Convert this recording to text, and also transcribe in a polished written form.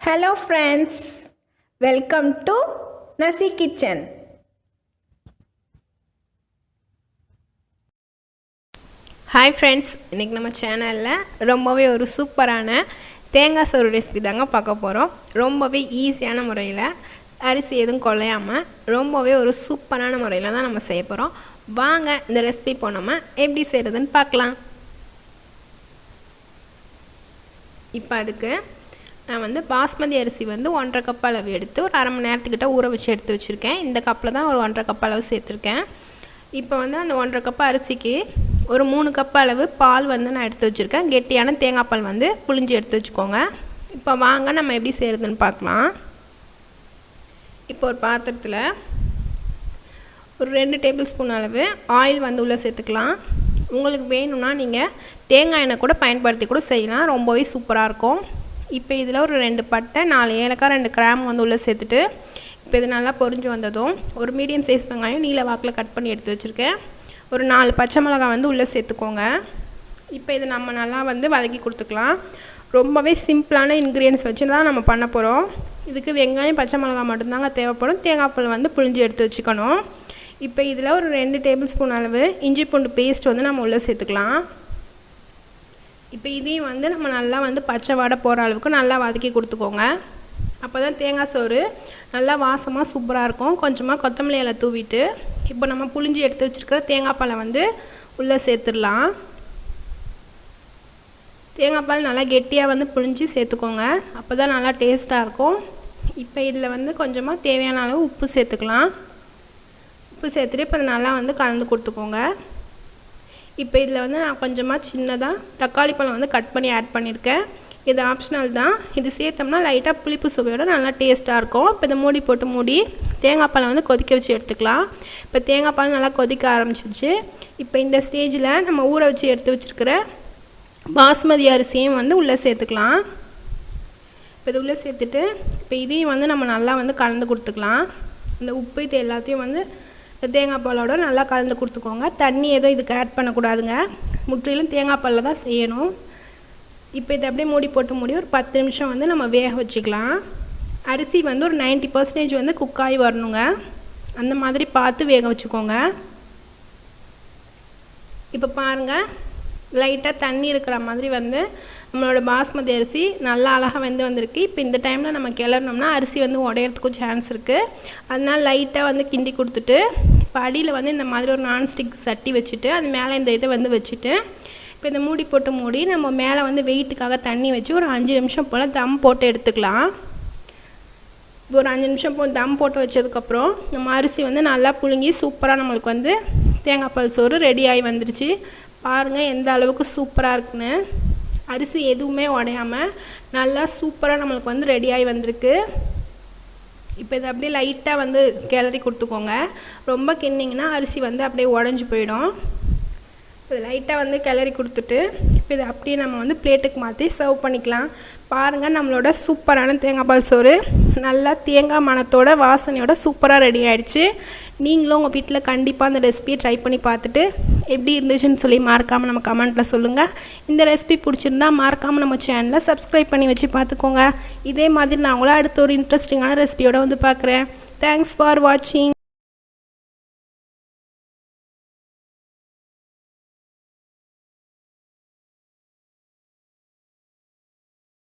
Hello friends, welcome to Nasekitchen. Hi friends, இன்றைக்கி நம்ம சேனலில் ரொம்பவே ஒரு சூப்பரான தேங்காய் சோறு ரெசிபி தாங்க பார்க்க போகிறோம். ரொம்பவே ஈஸியான முறையில் அரிசி எதுவும் குழையாமல் ரொம்பவே ஒரு சூப்பரான முறையில் தான் நம்ம செய்ய போகிறோம். வாங்க இந்த ரெசிபி இப்போ நம்ம எப்படி செய்கிறதுன்னு பார்க்கலாம். இப்போ அதுக்கு நான் பாஸ்மதி அரிசி 1.5 கப் அளவு எடுத்து ஒரு அரை மணி நேரத்துக்கிட்ட ஊற வச்சு எடுத்து வச்சுருக்கேன். இந்த கப்பில் தான் ஒரு 1.5 கப் அளவு சேர்த்துருக்கேன். இப்போ அந்த 1.5 கப் அரிசிக்கு ஒரு 3 கப் அளவு பால் நான் எடுத்து வச்சுருக்கேன். கெட்டியான தேங்காய் பால் புழிஞ்சு எடுத்து வச்சுக்கோங்க. இப்போ வாங்க நம்ம எப்படி செய்கிறதுன்னு பார்க்கலாம். இப்போ ஒரு பாத்திரத்தில் ஒரு 2 டேபிள் ஸ்பூன் அளவு ஆயில் உள்ளே சேர்த்துக்கலாம். உங்களுக்கு வேணும்னா நீங்கள் தேங்காய் எண்ணெய் கூட பயன்படுத்தி கூட செய்யலாம், ரொம்பவே சூப்பராக இருக்கும். இப்போ இதில் ஒரு 2 பட்டை 4 ஏலக்காய் 2 கிராம் உள்ளே சேர்த்துட்டு இப்போ இது நல்லா பொரிஞ்சு வந்ததும் ஒரு மீடியம் சைஸ் வெங்காயம் நீல வாக்கில் கட் பண்ணி எடுத்து வச்சுருக்கேன். ஒரு 4 பச்சை மிளகாய் உள்ளே சேர்த்துக்கோங்க. இப்போ இது நம்ம நல்லா வதக்கி கொடுத்துக்கலாம். ரொம்பவே சிம்பிளான இன்க்ரீடியன்ஸ் வச்சு தான் நம்ம பண்ண போகிறோம். இதுக்கு வெங்காயம் பச்சை மிளகாய் மட்டும்தாங்க தேவைப்படும். தேங்காய் பால் புழிஞ்சு எடுத்து வச்சுக்கணும். இப்போ இதில் ஒரு 2 டேபிள் ஸ்பூன் அளவு இஞ்சி பூண்டு பேஸ்ட் நம்ம உள்ளே சேர்த்துக்கலாம். இப்போ இதையும் நம்ம நல்லா பச்சை வாடை போகிற அளவுக்கு நல்லா வதக்கி கொடுத்துக்கோங்க. அப்போ தான் தேங்காய் சோறு நல்லா வாசமாக சூப்பராக இருக்கும். கொஞ்சமாக கொத்தமல்லி இலை தூவிட்டு இப்போ நம்ம புழிஞ்சி எடுத்து வச்சுருக்கிற தேங்காய் பாலை உள்ளே சேர்த்துடலாம். தேங்காய் பால் நல்லா கெட்டியாக புழிஞ்சி சேர்த்துக்கோங்க, அப்போ தான் நல்லா டேஸ்ட்டாக இருக்கும். இப்போ இதில் கொஞ்சமாக தேவையான அளவு உப்பு சேர்த்துக்கலாம். உப்பு சேர்த்துட்டு இப்போ நல்லா கலந்து கொடுத்துக்கோங்க. இப்போ இதில் நான் கொஞ்சமாக சின்னதாக தக்காளி பழம் கட் பண்ணி ஆட் பண்ணியிருக்கேன். இது ஆப்ஷனல் தான். இது சேர்த்தோம்னா லைட்டாக புளிப்பு சுவையோடு நல்லா டேஸ்ட்டாக இருக்கும். இப்போ இதை மூடி போட்டு தேங்காய் பாலை கொதிக்க வச்சு எடுத்துக்கலாம். இப்போ தேங்காய் பால் நல்லா கொதிக்க ஆரம்பிச்சிருச்சு. இப்போ இந்த ஸ்டேஜில் நம்ம ஊற வச்சு எடுத்து வச்சுருக்கிற பாஸ்மதி அரிசியும் உள்ளே சேர்த்துக்கலாம். இப்போ இது உள்ளே சேர்த்துட்டு இப்போ இதையும் நம்ம நல்லா கலந்து கொடுத்துக்கலாம். இந்த உப்பு இது எல்லாத்தையும் தேங்காய் பாலோட நல்லா கலந்து கொடுத்துக்கோங்க. தண்ணி எதுவும் இதுக்கு ஆட் பண்ணக்கூடாதுங்க, முற்றிலும் தேங்காய் பாலில் தான் செய்யணும். இப்போ இதை அப்படியே மூடி போட்டு ஒரு 10 நிமிஷம் நம்ம வேக வச்சுக்கலாம். அரிசி ஒரு 90% குக் ஆகி வரணுங்க, அந்த மாதிரி பார்த்து வேக வச்சுக்கோங்க. இப்போ பாருங்கள், லைட்டாக தண்ணி இருக்கிற மாதிரி நம்மளோட பாஸ்மதி அரிசி நல்லா அழகாக வந்திருக்கு. இப்போ இந்த டைமில் நம்ம கிளறினோம்னா அரிசி உடையிறதுக்கும் சான்ஸ் இருக்குது. அதனால் லைட்டாக கிண்டி கொடுத்துட்டு இப்போ அடியில் இந்த மாதிரி ஒரு நான்ஸ்டிக் சட்டி வச்சுட்டு அது மேலே இந்த இதை வச்சுட்டு இப்போ இந்த மூடி போட்டு நம்ம மேலே வெயிட்டுக்காக தண்ணி வச்சு ஒரு 5 நிமிஷம் போல் தம் போட்டு எடுத்துக்கலாம். இப்போ ஒரு 5 நிமிஷம் போல் தம் போட்டு வச்சதுக்கப்புறம் நம்ம அரிசி நல்லா புழுங்கி சூப்பராக நம்மளுக்கு தேங்காய் பால் சோறு ரெடி ஆகி வந்துருச்சு. பாருங்கள் எந்த அளவுக்கு சூப்பராக இருக்குன்னு. அரிசி எதுவுமே உடையாமல் நல்லா சூப்பராக நம்மளுக்கு ரெடி ஆகி வந்திருக்கு. இப்போ இதை அப்படியே லைட்டாக கிளறி கொடுத்துக்கோங்க. ரொம்ப கிண்டிங்கன்னா அரிசி அப்படியே உடஞ்சி போயிடும். இப்போ லைட்டாக கிளறி கொடுத்துட்டு இப்போ இதை அப்படியே நம்ம பிளேட்டுக்கு மாற்றி சர்வ் பண்ணிக்கலாம். பாருங்கள், நம்மளோட சூப்பரான தேங்காய் பால் சோறு நல்லா தேங்காய் மணத்தோட வாசனையோட சூப்பராக ரெடி ஆகிடுச்சு. நீங்களும் உங்கள் வீட்டில் கண்டிப்பாக அந்த ரெசிபியை ட்ரை பண்ணி பார்த்துட்டு எப்படி இருந்துச்சுன்னு சொல்லி மறக்காமல் நம்ம கமெண்ட்டில் சொல்லுங்கள். இந்த ரெசிபி பிடிச்சிருந்தா மறக்காமல் நம்ம சேனலை சப்ஸ்கிரைப் பண்ணி வச்சு பார்த்துக்கோங்க. இதே மாதிரி நான் உங்களை அடுத்த ஒரு இன்ட்ரெஸ்டிங்கான ரெசிபியோடு பார்க்குறேன். தேங்க்ஸ் ஃபார் வாட்சிங்.